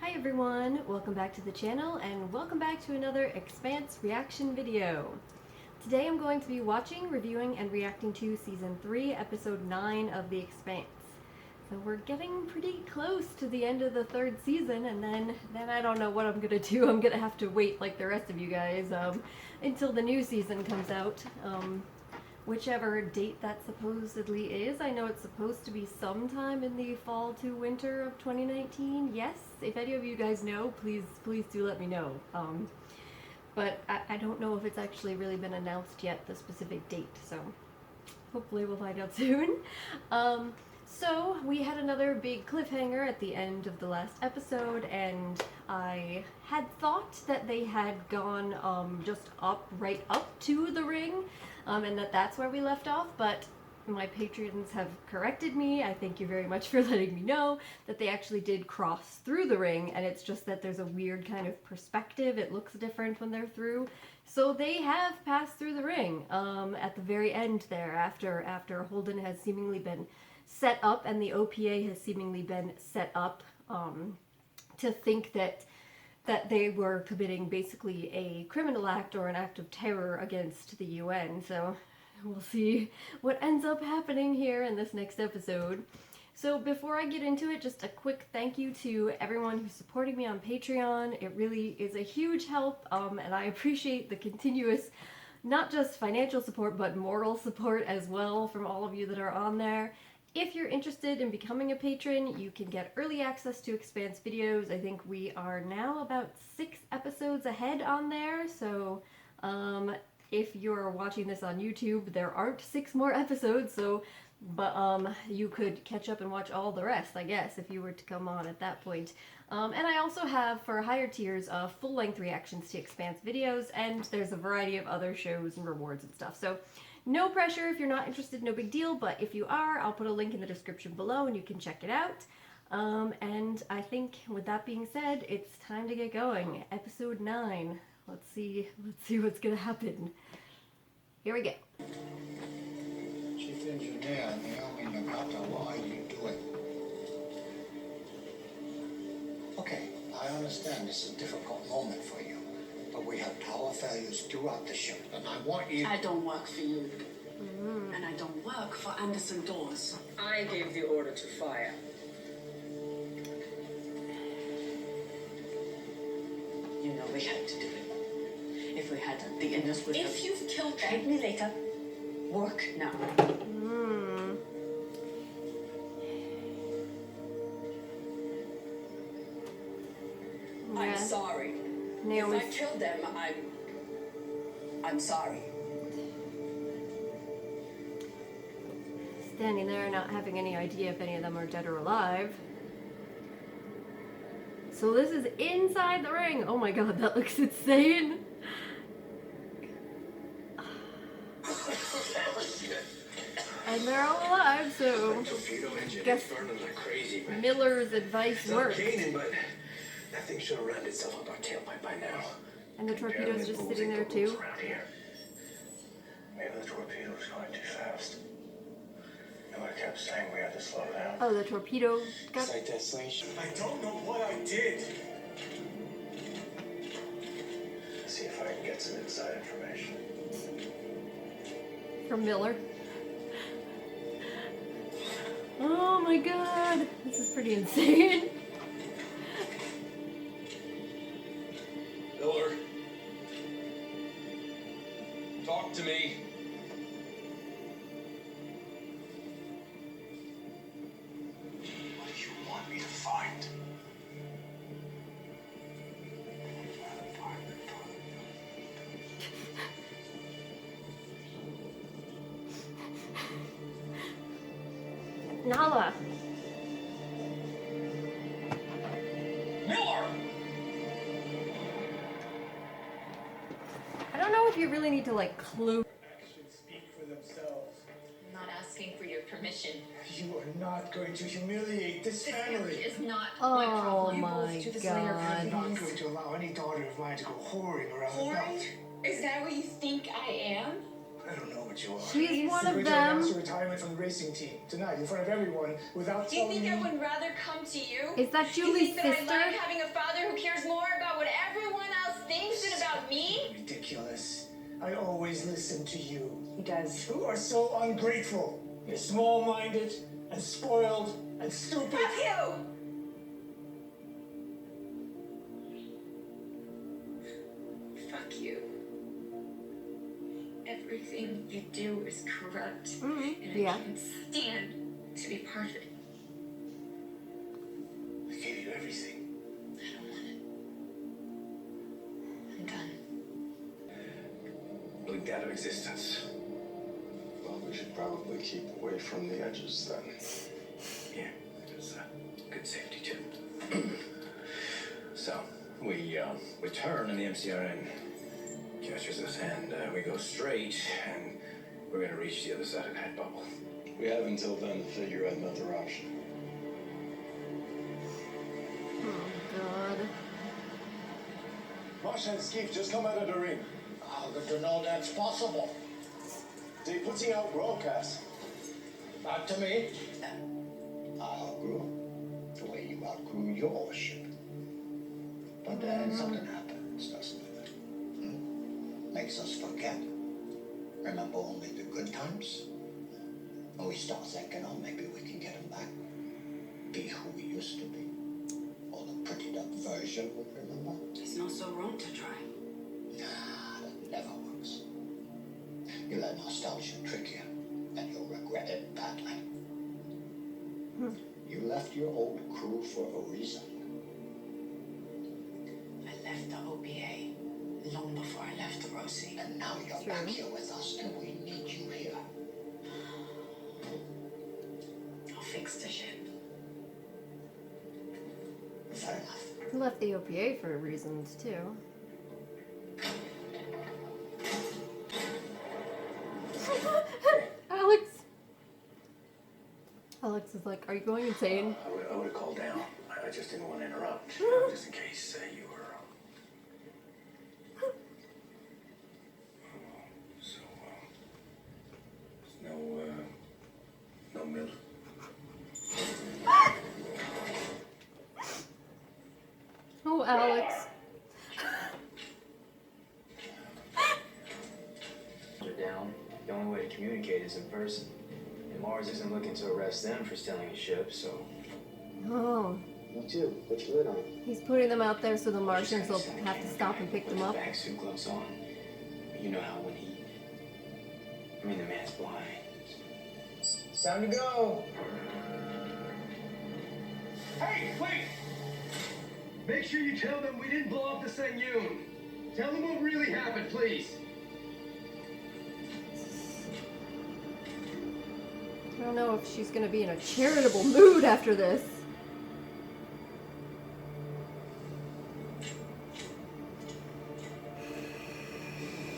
Hi everyone, welcome back to the channel and welcome back to another Expanse reaction video. Today I'm going to be watching, reviewing, and reacting to Season 3, Episode 9 of The Expanse. So we're getting pretty close to the end of the third season, and then I don't know what I'm gonna do. I'm gonna have to wait like the rest of you guys until the new season comes out. Whichever date that supposedly is. I know it's supposed to be sometime in the fall to winter of 2019. Yes, if any of you guys know, please do let me know. But I don't know if it's actually really been announced yet, the specific date, so hopefully we'll find out soon. So we had another big cliffhanger at the end of the last episode, and I had thought that they had gone just right up to the ring, and that's where we left off, but my patrons have corrected me. I thank you very much for letting me know that they actually did cross through the ring, and it's just that there's a weird kind of perspective. It looks different when they're through. So they have passed through the ring at the very end there, after Holden has seemingly been set up and the OPA has seemingly been set up to think that they were committing basically a criminal act or an act of terror against the UN. So we'll see what ends up happening here in this next episode. So before I get into it, just a quick thank you to everyone who's supporting me on Patreon. It really is a huge help, and I appreciate the continuous, not just financial support, but moral support as well from all of you that are on there. If you're interested in becoming a patron, you can get early access to Expanse videos. I think we are now about 6 episodes ahead on there, so if you're watching this on YouTube, there aren't 6 more episodes, but you could catch up and watch all the rest, I guess, if you were to come on at that point. And I also have, for higher tiers, full-length reactions to Expanse videos, and there's a variety of other shows and rewards and stuff. So no pressure if you're not interested, no big deal, but if you are, I'll put a link in the description below and you can check it out. And I think with that being said, it's time to get going. Episode 9. Let's see what's gonna happen. Here we go. Chief Engineer Naomi, what are you doing? Okay, I understand this is a difficult moment for you, but we have power failures throughout the ship, and I want you... I don't work for you. And I don't work for Anderson Doors. I gave the order to fire. You know we had to do it. If we hadn't, the Indus would have... If you've killed Thank them, me later. Work now. I'm sorry. Naomi. If I killed them, I'm sorry. Standing there not having any idea if any of them are dead or alive. So this is inside the ring. Oh my god, that looks insane. And they're all alive, so I guess Miller's advice worked. But that thing should have rammed itself up our tailpipe by now. And the torpedo's just sitting there too. Maybe the torpedo's going too fast. Miller kept saying we had to slow down. Oh, the torpedo got... Site destination. I don't know what I did. Let's see if I can get some inside information. from Miller. Oh my god, this is pretty insane. Miller, talk to me. What do you want me to find? Nala. Miller! I don't know if you really need to like clue. Actions speak for themselves. I'm not asking for your permission. You are not going to humiliate this family. It's not my Oh problem. my I'm not god. going to allow any daughter of mine to go whoring around the belt. Whoring? Is that what you think I am? I don't know what you are. She's one You're of going to announce them. your retirement from the racing team tonight in front of everyone without Do you telling think I me. would rather come to you? Is that You Julie's think that sister? I like having a father who cares more about what everyone else thinks than about me? Ridiculous. I always listen to you. He does. You are so ungrateful. You're small-minded and spoiled and stupid. Fuck you! Fuck you. Everything you do is corrupt. And Yeah. I can't stand to be part of it. I gave you everything. I don't want it. I'm done. Blinked out of existence. Well, we should probably keep away from the edges then. Yeah, it was a good safety tip. So, we turn and the MCRN catches us, and we go straight, and we're gonna reach the other side of that bubble. We have until then to figure out another option. Oh God. Marsha and Skeef just come out of the ring. How good to know that's possible? They putting out broadcasts. Not to me. I outgrew the way you outgrew your ship. But then something happens, doesn't it? Makes us forget. Remember only the good times? Or we start thinking, oh, maybe we can get them back. Be who we used to be. Or the prettied up version we remember. It's not so wrong to try. Nah, that never works. You let nostalgia trick you, and you'll regret it badly. You left your old crew for a reason. I left the OPA long before I left the Rosie. And now you're True. back here with us, and we need you here. I'll fix the ship. Fair enough. He left the OPA for reasons too. Alex. Alex is like, are you going insane? I would have called down. I just didn't want to interrupt, just in case you were. So, no milk. Oh, Alex. They're down. The only way to communicate is in person. And Mars isn't looking to arrest them for stealing a ship, so. Oh, You too. Put your lid on. he's putting them out there so the Martians will have to stop and pick them up. Back suit gloves on. You know how when the man's blind. It's time to go. Hey, wait! Make sure you tell them we didn't blow up the Sang-Yoon. Tell them what really happened, please. I don't know if she's gonna be in a charitable mood after this.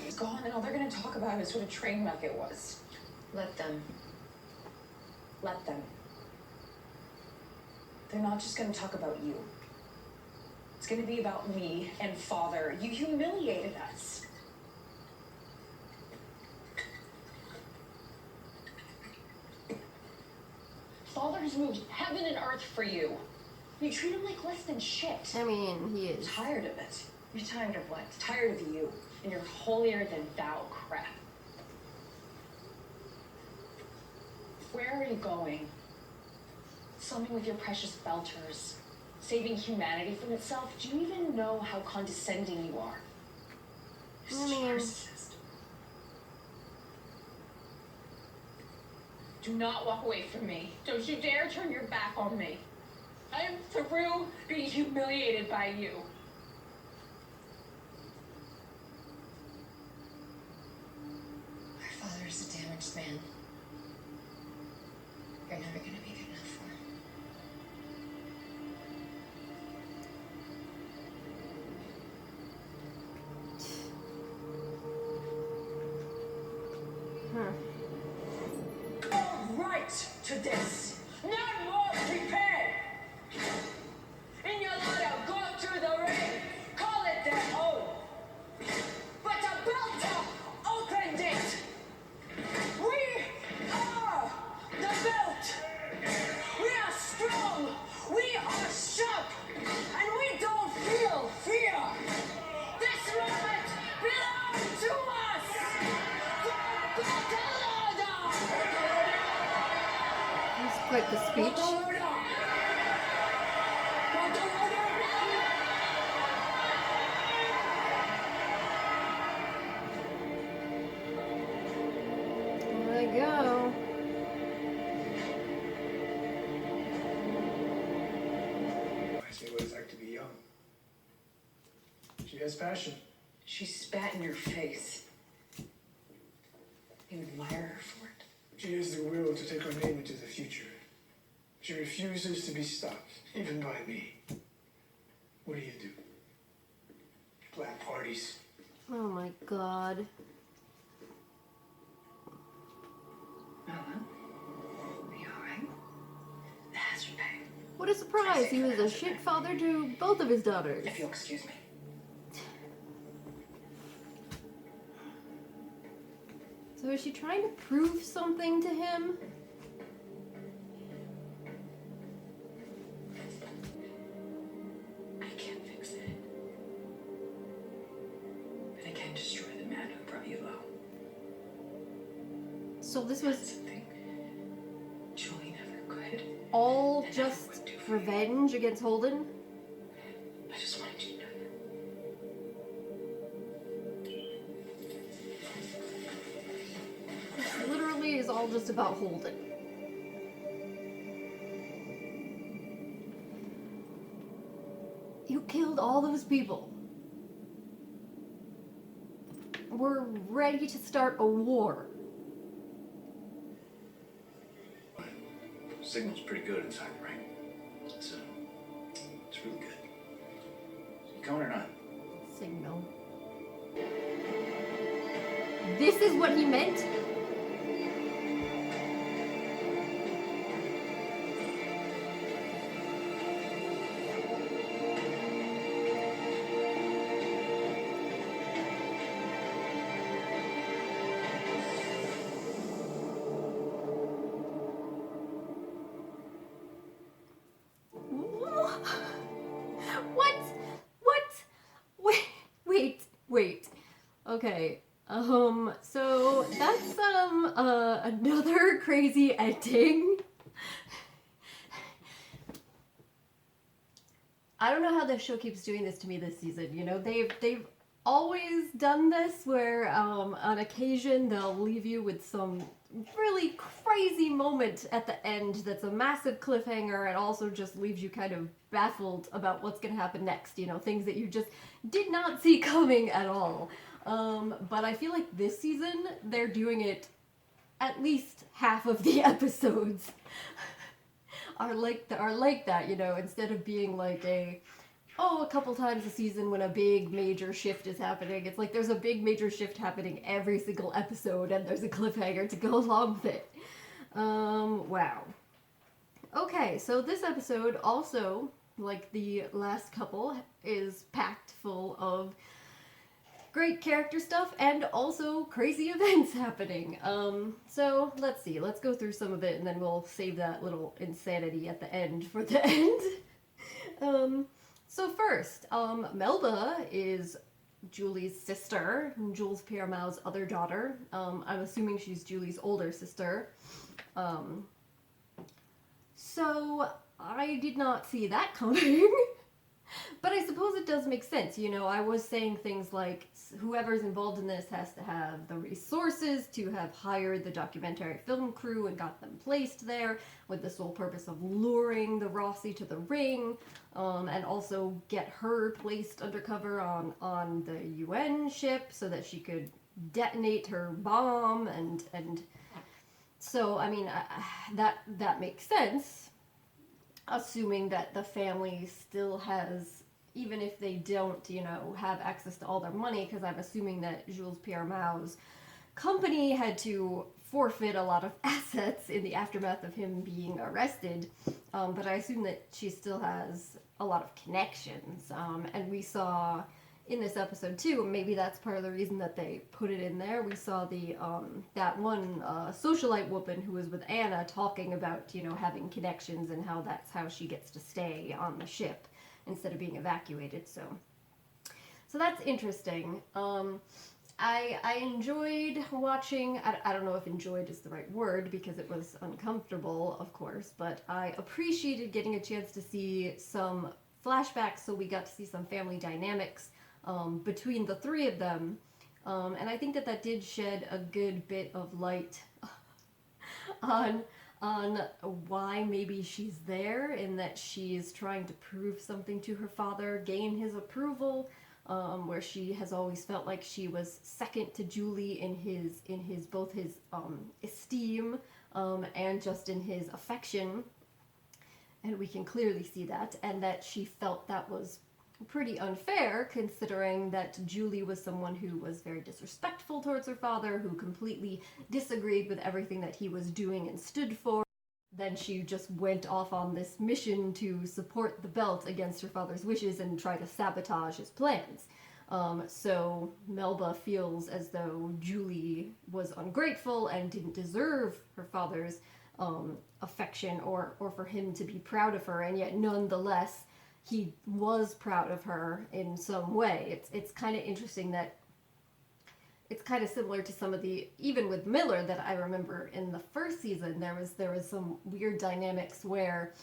It's gone, and all they're gonna talk about is what a train wreck it was. Let them. Let them. They're not just gonna talk about you. It's gonna be about me and Father. You humiliated us. Father's moved heaven and earth for you. You treat him like less than shit. I mean, he is. Tired of it. You're tired of what? Tired of you and your holier than thou crap. Where are you going? Slumming with your precious belters, saving humanity from itself. Do you even know how condescending you are? You're such a narcissist. Do not walk away from me. Don't you dare turn your back on me. I am through being humiliated by you. Our father is a damaged man. You're never gonna be good enough for him. Right to this. Not more prepared. In your lot of go through the ring. Call it their own. But the belter opened it. Reminds me what it's like to be young. She has passion. She spat in your face. You admire her for it. She has the will to take her name into the future. She refuses to be stopped, even by me. What do? Plan parties. Oh my god. Melba, are you alright? The hazard pay. What a surprise! He was a shit father to both of his daughters. If you'll excuse me. So is she trying to prove something to him? I can't fix it. But I can destroy the man who brought you low. So this That's was something Julie never could. all and never just would do for you. revenge against Holden? I just wanted you to know that. This literally is all just about Holden. You killed all those people. We're ready to start a war. Signal's pretty good inside the ring. It's really good. You coming or not? Signal. This is what he meant? What? Wait. Okay. So that's another crazy ending. I don't know how the show keeps doing this to me this season. You know, they've always done this where on occasion they'll leave you with some really crazy moment at the end that's a massive cliffhanger and also just leaves you kind of baffled about what's going to happen next. You know, things that you just did not see coming at all. But I feel like this season they're doing it at least half of the episodes are like that, you know, instead of being like a couple times a season when a big major shift is happening. It's like there's a big major shift happening every single episode and there's a cliffhanger to go along with it. Wow. Okay, so this episode also, like the last couple, is packed full of great character stuff and also crazy events happening. So let's see, let's go through some of it and then we'll save that little insanity at the end for the end. So first, Melba is Julie's sister, Jules Pierre Mao's other daughter. I'm assuming she's Julie's older sister. So I did not see that coming. But I suppose it does make sense. You know, I was saying things like whoever's involved in this has to have the resources to have hired the documentary film crew and got them placed there with the sole purpose of luring the Rossi to the ring, and also get her placed undercover on the UN ship so that she could detonate her bomb, and so I mean that makes sense. Assuming that the family still has, even if they don't, you know, have access to all their money, because I'm assuming that Jules Pierre Mao's company had to forfeit a lot of assets in the aftermath of him being arrested. But I assume that she still has a lot of connections. And we saw in this episode too, maybe that's part of the reason that they put it in there. We saw the that one socialite woman who was with Anna talking about, you know, having connections and how that's how she gets to stay on the ship instead of being evacuated. So that's interesting. I enjoyed watching. I don't know if enjoyed is the right word because it was uncomfortable, of course, but I appreciated getting a chance to see some flashbacks, so we got to see some family dynamics between the three of them, and I think that did shed a good bit of light on on why maybe she's there, in that she's trying to prove something to her father, gain his approval, where she has always felt like she was second to Julie in his both his esteem and just in his affection, and we can clearly see that, and that she felt that was pretty unfair, considering that Julie was someone who was very disrespectful towards her father, who completely disagreed with everything that he was doing and stood for. Then she just went off on this mission to support the belt against her father's wishes and try to sabotage his plans. So Melba feels as though Julie was ungrateful and didn't deserve her father's affection or for him to be proud of her, and yet nonetheless he was proud of her in some way. It's kind of interesting that it's kind of similar to some of the, even with Miller, that I remember in the first season, there was some weird dynamics where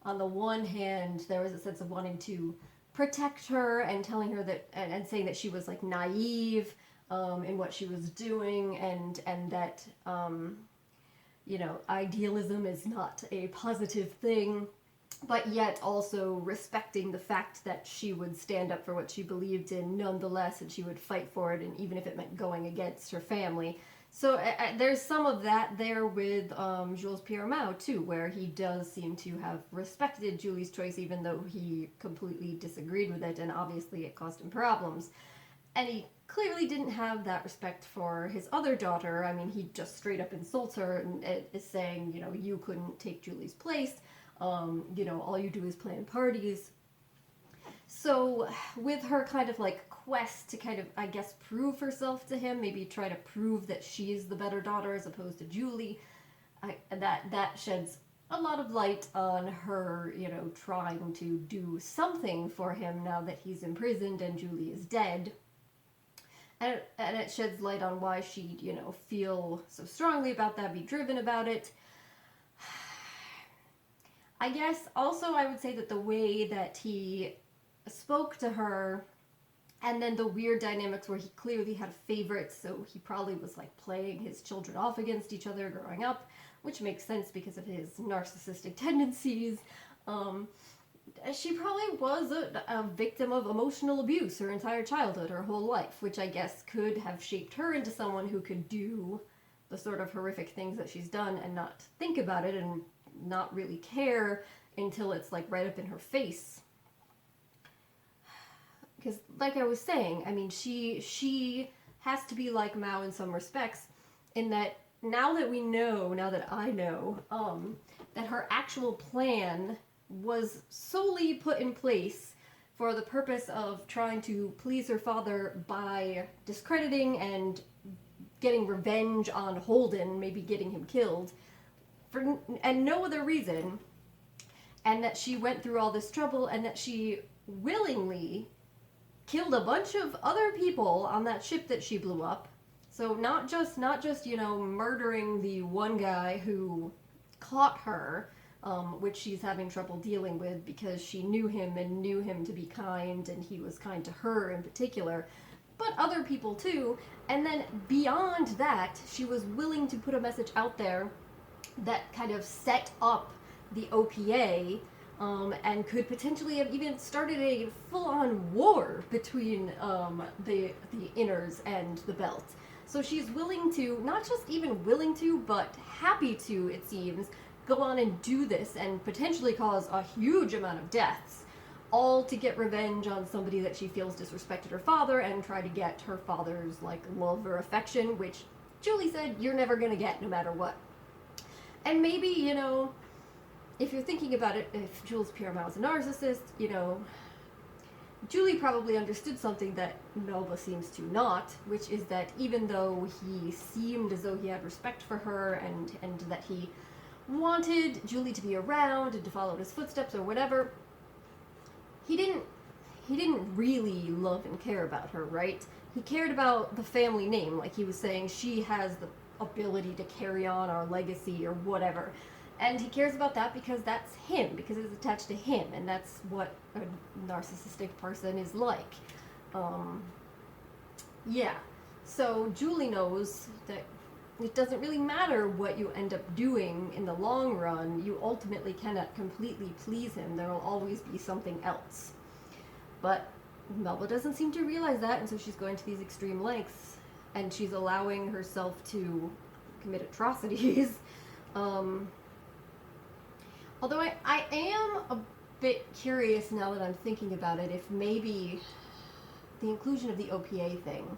on the one hand there was a sense of wanting to protect her and telling her that and saying that she was like naive in what she was doing, and that you know, idealism is not a positive thing, but yet also respecting the fact that she would stand up for what she believed in nonetheless, and she would fight for it, and even if it meant going against her family. So there's some of that there with Jules Pierre Mao too, where he does seem to have respected Julie's choice, even though he completely disagreed with it, and obviously it caused him problems. And he clearly didn't have that respect for his other daughter. I mean, he just straight up insults her and is saying, you know, you couldn't take Julie's place. You know, all you do is plan parties. So with her kind of like quest to kind of, I guess, prove herself to him, maybe try to prove that she's the better daughter as opposed to Julie, that sheds a lot of light on her, you know, trying to do something for him now that he's imprisoned and Julie is dead. And it sheds light on why she'd, you know, feel so strongly about that, be driven about it. I guess also I would say that the way that he spoke to her, and then the weird dynamics where he clearly had favorites, so he probably was like playing his children off against each other growing up, which makes sense because of his narcissistic tendencies. She probably was a victim of emotional abuse her entire childhood, her whole life, which I guess could have shaped her into someone who could do the sort of horrific things that she's done and not think about it and not really care until it's like right up in her face. Because like I was saying, I mean, she has to be like Mao in some respects, in that now that I know, that her actual plan was solely put in place for the purpose of trying to please her father by discrediting and getting revenge on Holden, maybe getting him killed, and no other reason, and that she went through all this trouble, and that she willingly killed a bunch of other people on that ship that she blew up. So not just you know, murdering the one guy who caught her, which she's having trouble dealing with because she knew him and knew him to be kind, and he was kind to her in particular, but other people too. And then beyond that, she was willing to put a message out there that kind of set up the OPA, and could potentially have even started a full-on war between the Inners and the Belt. So she's willing to, not just even willing to, but happy to, it seems, go on and do this and potentially cause a huge amount of deaths, all to get revenge on somebody that she feels disrespected her father and try to get her father's like love or affection, which Julie said you're never gonna get no matter what. And maybe, you know, if you're thinking about it, if Jules Pierre Mao is a narcissist, you know, Julie probably understood something that Melba seems to not, which is that even though he seemed as though he had respect for her and that he wanted Julie to be around and to follow in his footsteps or whatever, he didn't really love and care about her, right? He cared about the family name, like he was saying, she has the ability to carry on our legacy or whatever. And he cares about that because that's him, because it's attached to him, and that's what a narcissistic person is like. Yeah. So Julie knows that, it doesn't really matter what you end up doing in the long run. You ultimately cannot completely please him. There will always be something else. But Melba doesn't seem to realize that, and so she's going to these extreme lengths, and she's allowing herself to commit atrocities. Although I am a bit curious now that I'm thinking about it, if maybe the inclusion of the OPA thing,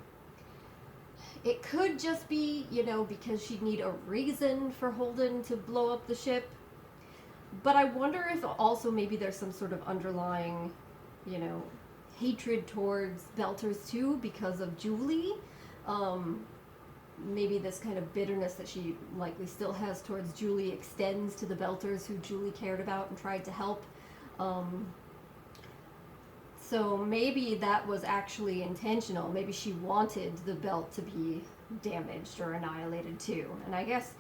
it could just be, you know, because she'd need a reason for Holden to blow up the ship. But I wonder if also maybe there's some sort of underlying, you know, hatred towards Belters too because of Julie. Maybe this kind of bitterness that she likely still has towards Julie extends to the Belters who Julie cared about and tried to help. So maybe that was actually intentional. Maybe she wanted the belt to be damaged or annihilated too. And I guess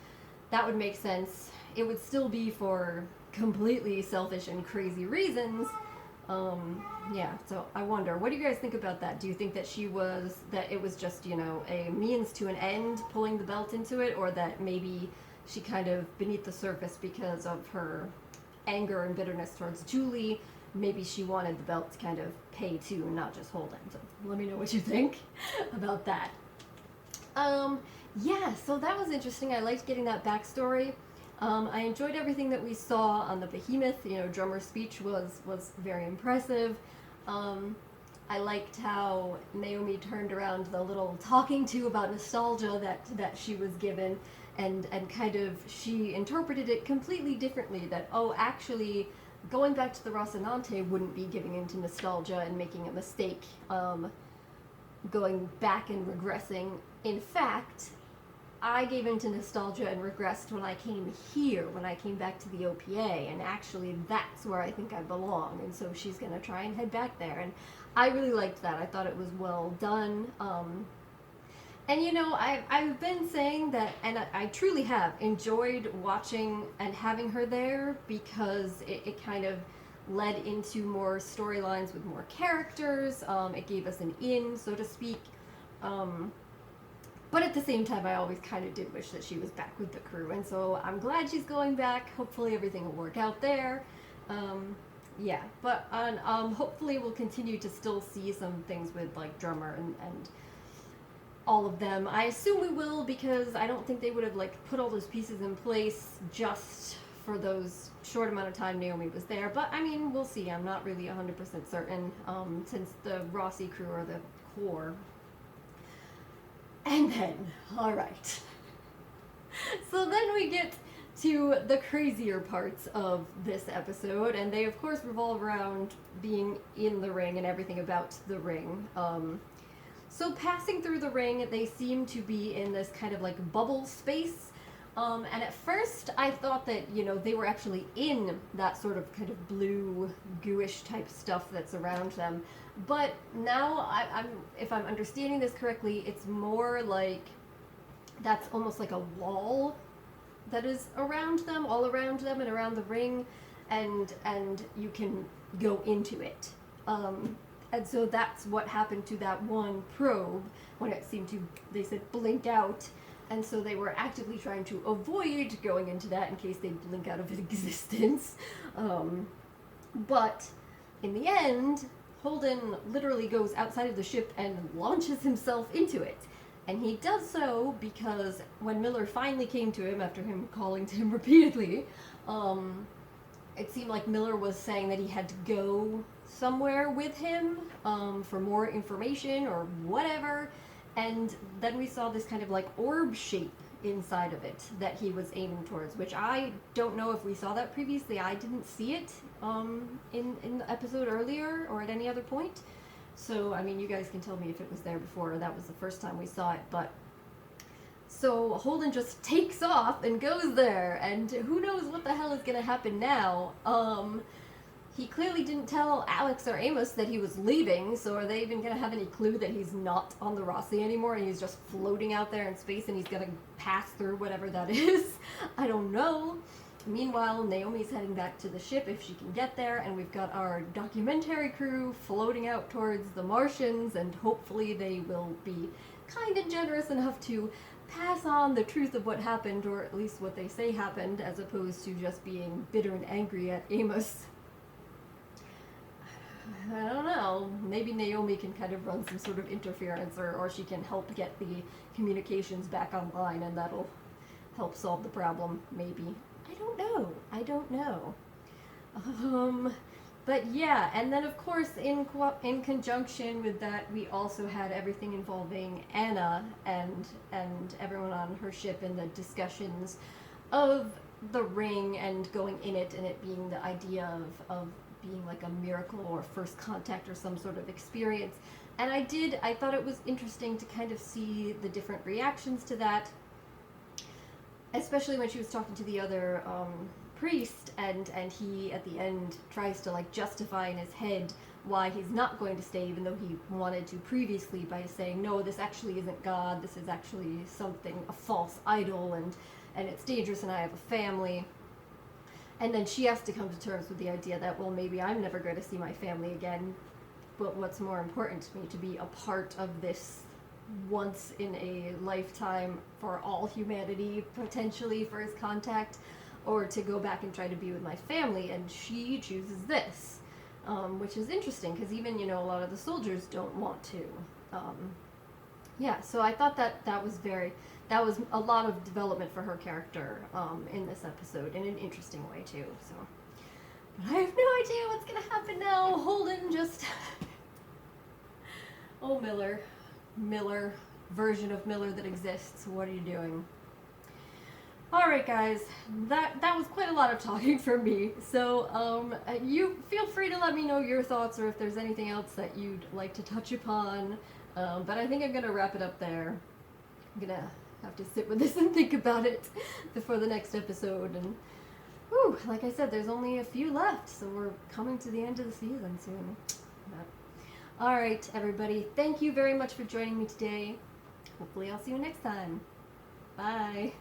that would make sense. It would still be for completely selfish and crazy reasons. Yeah, so I wonder, what do you guys think about that? Do you think that that it was just, you know, a means to an end pulling the belt into it, or that maybe she kind of beneath the surface because of her anger and bitterness towards Julie, maybe she wanted the belt to kind of pay to, not just Holden. So let me know what you think about that. Yeah, so that was interesting. I liked getting that backstory. I enjoyed everything that we saw on the Behemoth. You know, Drummer's speech was very impressive. I liked how Naomi turned around the little talking to about nostalgia that she was given, and kind of she interpreted it completely differently, that, oh, actually going back to the Rocinante wouldn't be giving into nostalgia and making a mistake, going back and regressing. In fact, I gave into nostalgia and regressed when I came here, when I came back to the OPA, and actually that's where I think I belong, and so she's going to try and head back there, and I really liked that. I thought it was well done. And you know, I've been saying that, and I truly have enjoyed watching and having her there, because it kind of led into more storylines with more characters. It gave us an in, so to speak. But at the same time, I always kind of did wish that she was back with the crew, and so I'm glad she's going back. Hopefully everything will work out there. Yeah, but hopefully we'll continue to still see some things with, like, Drummer and all of them. I assume we will, because I don't think they would have, like, put all those pieces in place just for those short amount of time Naomi was there. But, I mean, we'll see. I'm not really 100% certain, since the Rossi crew are the core. And then, alright. So then we get to the crazier parts of this episode, and they of course revolve around being in the ring and everything about the ring. So passing through the ring, they seem to be in this kind of like bubble space. And at first I thought that, you know, they were actually in that sort of kind of blue, gooish type stuff that's around them. But now, if I'm understanding this correctly, it's more like that's almost like a wall that is around them, all around them and around the ring, and you can go into it. And so that's what happened to that one probe when it seemed to, they said, blink out. And so they were actively trying to avoid going into that in case they blink out of existence. But in the end, Holden literally goes outside of the ship and launches himself into it. And he does so because when Miller finally came to him, after him calling to him repeatedly, it seemed like Miller was saying that he had to go somewhere with him for more information or whatever. And then we saw this kind of like orb shape inside of it that he was aiming towards, which I don't know if we saw that previously. I didn't see it in the episode earlier or at any other point. So, I mean, you guys can tell me if it was there before or that was the first time we saw it. But so Holden just takes off and goes there, and who knows what the hell is going to happen now. He clearly didn't tell Alex or Amos that he was leaving, so are they even going to have any clue that he's not on the Rossi anymore and he's just floating out there in space and he's going to pass through whatever that is? I don't know. Meanwhile, Naomi's heading back to the ship if she can get there, and we've got our documentary crew floating out towards the Martians, and hopefully they will be kind and generous enough to pass on the truth of what happened, or at least what they say happened, as opposed to just being bitter and angry at Amos. I don't know. Maybe Naomi can kind of run some sort of interference, or she can help get the communications back online, and that'll help solve the problem, maybe. I don't know. I don't know. But yeah, and then of course in conjunction with that, we also had everything involving Anna and everyone on her ship, and the discussions of the ring and going in it, and it being the idea of being like a miracle or first contact or some sort of experience. And I thought it was interesting to kind of see the different reactions to that, especially when she was talking to the other priest, and he at the end tries to like justify in his head why he's not going to stay, even though he wanted to previously, by saying, no, this actually isn't God, this is actually something, a false idol, and it's dangerous, and I have a family. And then she has to come to terms with the idea that, well, maybe I'm never going to see my family again, but what's more important to me, to be a part of this once in a lifetime for all humanity, potentially first contact, or to go back and try to be with my family. And she chooses this, which is interesting, because even, a lot of the soldiers don't want to. Yeah, so I thought that was a lot of development for her character in this episode, in an interesting way too. So, but I have no idea what's gonna happen now. Holden just oh, Miller, version of Miller that exists. What are you doing? All right, guys, that was quite a lot of talking from me. So you feel free to let me know your thoughts, or if there's anything else that you'd like to touch upon. But I think I'm gonna wrap it up there. I'm gonna have to sit with this and think about it before the next episode. And whew, like I said, there's only a few left, so we're coming to the end of the season soon. But, all right, everybody, thank you very much for joining me today. Hopefully I'll see you next time. Bye.